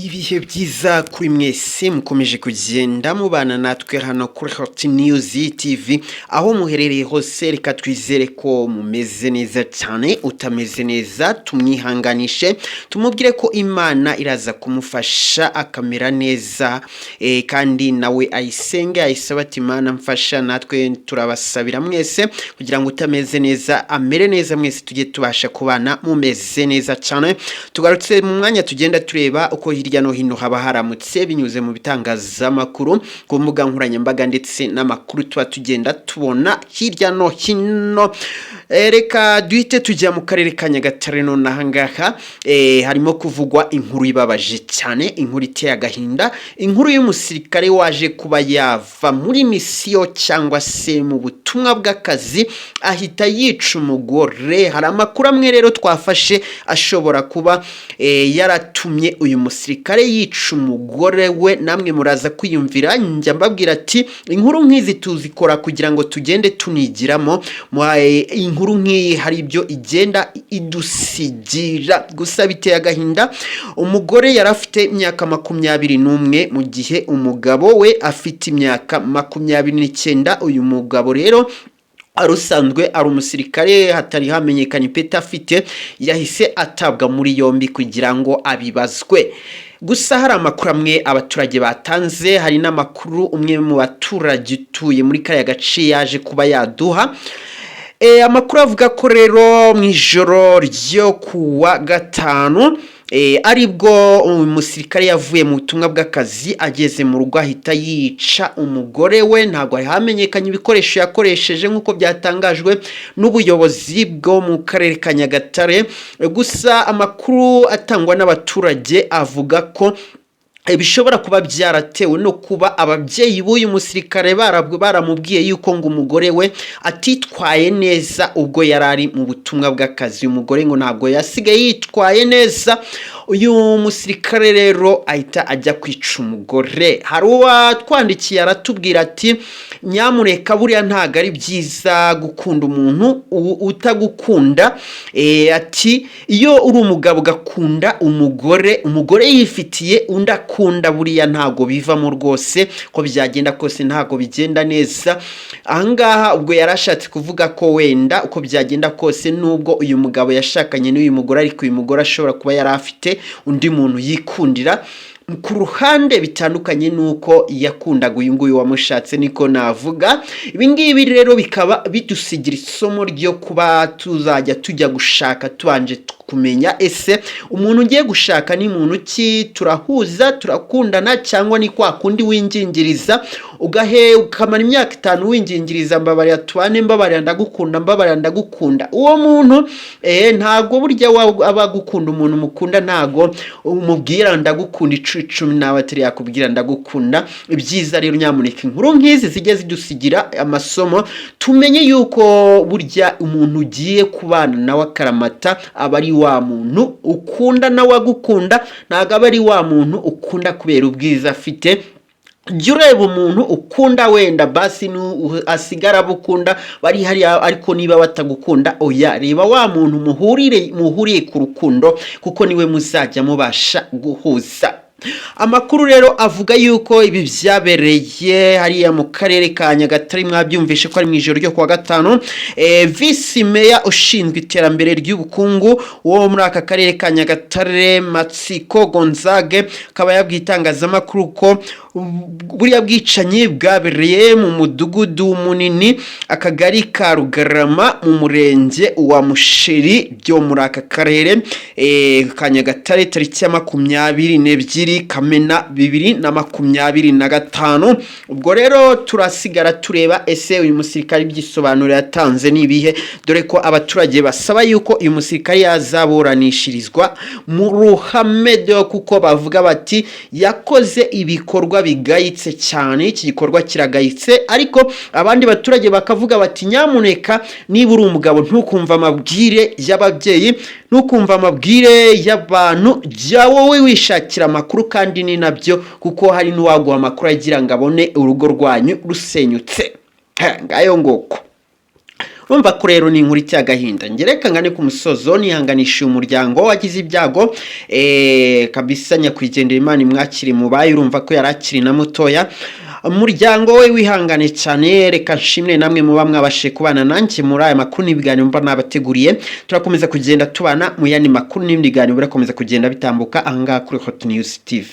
Ibihe byiza kuri mwese mukomeje kugenda mubana natwe hano kuri Hot News TV aho muherereye hose, reka twizere ko mumeze neza cyane. Utameze neza tumwihanganishe, tumubwire ko Imana iraza kumufasha akamera neza, kandi nawe ayisenge ayisaba ati Imana mfasha. Natwe turabasabira mwese kugira ngo utameze neza amere neza, mwese tujye tubasha kubana mumeze neza cyane. Tugarutse mu mwanya tugenda tureba uko hirya no hino haba haramutse binyuze mu bitangazamakuru, ku mbuga nkoranyambaga ndetse n'amakuru tuba tugenda tubona hirya no hino. Reka duhite tujya mu karere ka Nyagatare nonaha ngaha. Harimo kuvugwa inkuru ibabaje cyane, inkuru iteye agahinda, inkuru y'umusirikare waje kuba yava muri misiyo cyangwa se mu butumwa bw'akazi ahita yica umugore. Hari amakuru amwe rero twafashe ashobora kuba yaratumye uyu musirikare yica umugore we. Namwe muraza kwiyumvira, njya mbabwira ati inkuru nk'izi tuzikora kugira ngo tugende tunigiramo. Inkuru nk'iyi hari ibyo igenda idusigira, gusa biteye agahinda. Umugore yari afite imyaka 21 mu gihe umugabo we afite imyaka 29. Uyu mugabo rero arusanzwe ari umusirikare, hatari hamenyekanye ipeta afite, yahise atabwa muri yombi kugira ngo abibazwe. Gusa hari amakuru amwe abaturage batanze, hari n'amakuru umwe mu baturage utuye muri kariya gace yaje kuba yaduha. Amakuru avuga ko rero mu ijoro ryo kuwa gatanu aribwo umusirikare yavuye mu butumwa bw'akazi, ageze mu rugo ahita yica umugore we. Ntabwo hamenyekanye ibikoresho yakoresheje nk'uko byatangajwe n'ubuyobozi bwo mu karere ka Nyagatare. Gusa amakuru atangwa n'abaturage avuga ko bishobora kuba byaratewe no kuba ababyeyi b'uyu musirikare baramubwiye yuko ngo umugore we atitwaye neza ubwo yarari mu butumwa bw'akazi. Umugore ngo ntabwo yasigaye yitwaye neza. Uyu musirikare rero ahita ajya kwica umugore. Hari uwatwandikiye aratubwira ati nyamureka buriya ntago ari byiza gukunda umuntu utagukunda. Ati iyo uri umugabo ugakunda umugore yifitiye undi akunda, buriya ntago bivamo rwose, ko byagenda kose ntago bigenda neza. Ahangaha ubwo yarashatse kuvuga ko wenda uko byagenda kose, nubwo uyu mugabo yashakanye n'uyu mugore, ariko uyu mugore ashobora kuba yari afite undi muntu yikundira ku ruhande bitandukanye nuko yakundaga uyu nguyu wamushatse, niko navuga. Ibi ngibi rero bikaba bidusigira isomo ryo kuba tuzajya tujya gushaka tubanje kumenya ese umuntu ugiye gushaka ni muntu ki, turahuza turakundana, cyangwa ni kwa kundi wingingiriza ukamara imyaka 5 wingingiriza mbabarira tubane, mbabarira ndagukunda. Uwo muntu ntago burya aba gukunda umuntu mukunda, ntago umubwira ndagukunda 10 nawe atari yakubwira ndagukunda. Ibyiza rero nyamuneka inkuru nk'izi zijye zidusigira amasomo, tumenye yuko burya umuntu ugiye kubana nawe akaramata aba ari wa muntu ukunda nawe agukunda, ntago aba ari wa muntu ukunda kubera ubwiza afite. Jya ureba umuntu ukunda wenda basi asigara bukunda bari hari, ariko niba batagukunda oya, reba wa muntu muhuriye ku rukundo, kuko niwe muzajya mubasha guhuza. Amakuru rero avuga yuko ibi byabereye hariya mu karere ka Nyagatare. Mwabyumvishe ko ari mu ijoro ryo kuwa gatanu. Vice Mayor ushinzwe iterambere ry'ubukungu wo muri aka karere ka Nyagatare, Matsiko Gonzague, akaba yabwiye itangazamakuru ko buriya bwicanyi bwabereye mu mudugudu munini, akagari ka Rugarama, mu murenge wa Musheri byo muri aka karere ka Nyagatare, tariki ya 22 Kamena 2025. Ubwo rero turasigara tureba ese uyu musirikare by'isobanuro yatanze nibihe, dore ko abaturage basaba yuko uyu musirikare yazaburanishirizwa mu ruhame, kuko bavuga bati yakoze ibikorwa bigayitse cyane. Iki gikorwa kiragayitse, ariko abandi baturage bakavuga bati nyamuneka niba uri umugabo ntukumva amabwire y'ababyeyi, ntukumva amabwire y'abantu, jya wowe wishakira amakuru, kandi ni nabyo kuko hari n'uwaguha amakuru agira ngo abone urugo rwanyu rusenyutse. Ngayo ngoko urumva ko rero ni inkuru iteye agahinda. Ngereka ngane ku musozo nihanganisha umuryango wagize ibyago kabisa nyakwigendera Imana imwakiri mubaye, urumva ko yarakiri na mutoya. Umuryango we wihangane cyane, reka nshimire namwe muba mwabashe kubana nanjye muri aya makuru n'ibiganiro mba nabateguriye. Turakomeza kugenda tubana mu yandi makuru n'ibiganiro birakomeza kugenda bitambuka ahangaha kuri Hot News TV.